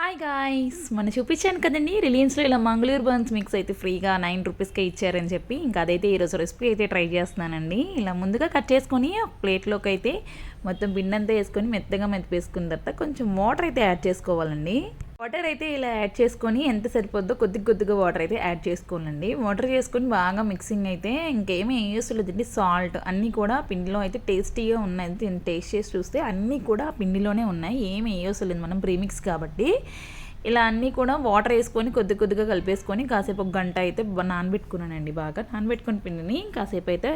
Hi guys, మొన్న చూపించాను కదండి రిలయన్స్లో ఇలా మంగళూరు బన్స్ మిక్స్ అయితే ఫ్రీగా 9 రూపీస్కే ఇచ్చారని చెప్పి. ఇంకా అదైతే ఈరోజు రెసిపీ అయితే ట్రై చేస్తున్నానండి. ఇలా ముందుగా కట్ చేసుకొని ఒక ప్లేట్లోకి అయితే మొత్తం పిండంతా వేసుకొని మెత్తగా మెత్తపేసుకున్న తర్వాత కొంచెం వాటర్ అయితే యాడ్ చేసుకోవాలండి. వాటర్ అయితే ఇలా యాడ్ చేసుకొని ఎంత సరిపోద్దో కొద్దిగా వాటర్ అయితే యాడ్ చేసుకోవాలండి. వాటర్ చేసుకొని బాగా మిక్సింగ్ అయితే ఇంకేమీ యూస్ లేదండి. సాల్ట్ అన్నీ కూడా పిండిలో అయితే టేస్టీగా ఉన్నాయి. టేస్ట్ చేసి చూస్తే అన్నీ కూడా పిండిలోనే ఉన్నాయి, ఏమీ యూస్ లేదు. మనం ప్రీమిక్స్ కాబట్టి ఇలా అన్నీ కూడా వాటర్ వేసుకొని కొద్దిగా కలిపేసుకొని కాసేపు ఒక గంట అయితే నానబెట్టుకున్నానండి. బాగా నానబెట్టుకుని పిండిని కాసేపు అయితే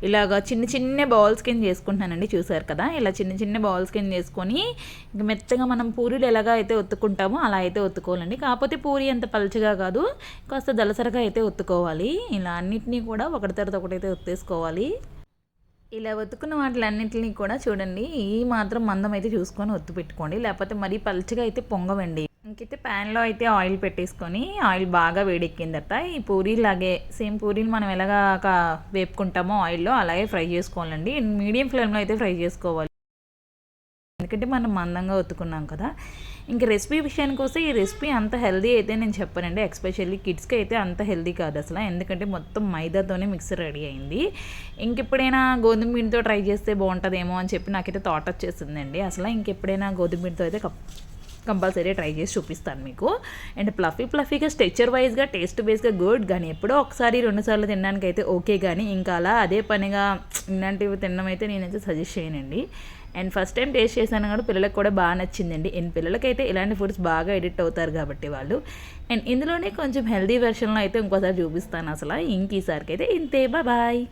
ఇలాగ చిన్న బౌల్స్ కింద చేసుకుంటున్నానండి. చూసారు కదా, ఇలా చిన్న బౌల్స్ కింద చేసుకొని ఇంక మెత్తగా మనం పూరీలు ఎలాగా అయితే ఒత్తుకుంటామో అలా అయితే ఒత్తుకోవాలండి. కాకపోతే పూరి అంత పలుచగా కాదు, కాస్త దలసరగా అయితే ఒత్తుకోవాలి. ఇలా అన్నిటినీ కూడా ఒకటి తర్వాత ఒకటైతే ఒత్తేసుకోవాలి. ఇలా ఒత్తుకున్న వాటిలన్నింటినీ కూడా చూడండి, ఈ మాత్రం మందం అయితే చూసుకొని ఒత్తు పెట్టుకోండి, లేకపోతే మరీ పలుచగా అయితే పొంగవండి. ఇంకైతే ప్యాన్లో అయితే ఆయిల్ పెట్టేసుకొని ఆయిల్ బాగా వేడెక్కిన తర్వాత ఈ పూరీలాగే సేమ్ పూరీలు మనం ఎలాగా వేపుకుంటామో ఆయిల్లో అలాగే ఫ్రై చేసుకోవాలండి. మీడియం ఫ్లేమ్లో అయితే ఫ్రై చేసుకోవాలి, ఎందుకంటే మనం మందంగా ఒత్తుకున్నాం కదా. ఇంక రెసిపీ విషయానికి వస్తే ఈ రెసిపీ అంత హెల్దీ అయితే నేను చెప్పానండి. ఎస్పెషల్లీ కిడ్స్కి అయితే అంత హెల్దీ కాదు అసలు, ఎందుకంటే మొత్తం మైదాతోనే మిక్సర్ రెడీ అయింది. ఇంకెప్పుడైనా గోధుమ పిండితో ట్రై చేస్తే బాగుంటుందేమో అని చెప్పి నాకైతే థాట్ వచ్చేసిందండి. అసలు ఇంకెప్పుడైనా గోధుమ పిండితో అయితే కంపల్సరీ ట్రై చేసి చూపిస్తాను మీకు. అండ్ ఫ్లఫీగా స్ట్రెచర్ వైజ్గా టేస్ట్ బేస్గా గుడ్, కానీ ఎప్పుడో ఒకసారి 2 సార్లు తినడానికి అయితే ఓకే, కానీ ఇంకా అలా అదే పనిగా ఇలాంటివి తినడం అయితే నేనైతే సజెస్ట్ చేయనండి. అండ్ ఫస్ట్ టైం టేస్ట్ చేశాను కూడా పిల్లలకు కూడా బాగా నచ్చిందండి. అండ్ పిల్లలకైతే ఇలాంటి ఫుడ్స్ బాగా ఎడిక్ట్ అవుతారు కాబట్టి వాళ్ళు. అండ్ ఇందులోనే కొంచెం హెల్దీ వెర్షన్లో అయితే ఇంకోసారి చూపిస్తాను. అసలు ఇంక ఈసారికి అయితే ఇంతే, బాయ్.